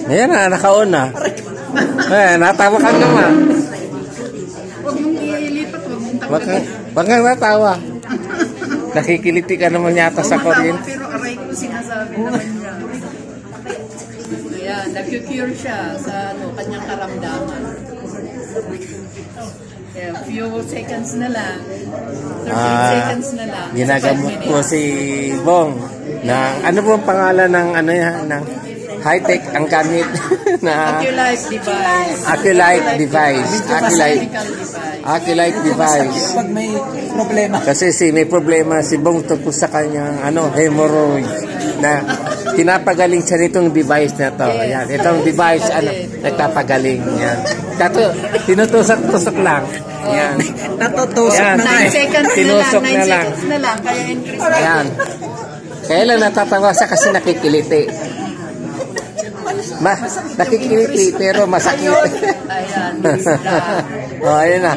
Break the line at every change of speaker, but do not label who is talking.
Ayan na, naka-on na. Ayan, natawa ka naman.
Huwag mong ilipat, huwag mong tanggalin.
Wag kang natawa. Nakikiliti ka naman yata sa kuryente.
Pero aray ko sinasabi naman niya. Ayan, nag-cure siya sa kanyang karamdaman. Yeah, few seconds na lang. 30 seconds na lang.
Ginagamot po si Bong. Ano po ang pangalan ng ano yan? Ng high-tech ang gamit na
Acculife device.
Acculife device. Acculife device.
Pag may problema.
Kasi may problema si Bong tungkol sa kanyang hemorrhoid na pinapagaling siya nitong device na to. Yan, itong device nagpapagaling yan. Tinutusok-tusok lang. Yan.
Natutusok na.
9 seconds
Tinusok
na lang. 9
na lang.
seconds na lang. Kaya increase.
Ayan. Kaya lang natatawa siya kasi nakikiliti. Nakikiliti pero masakit.
Ayan.
Oh, ayun na.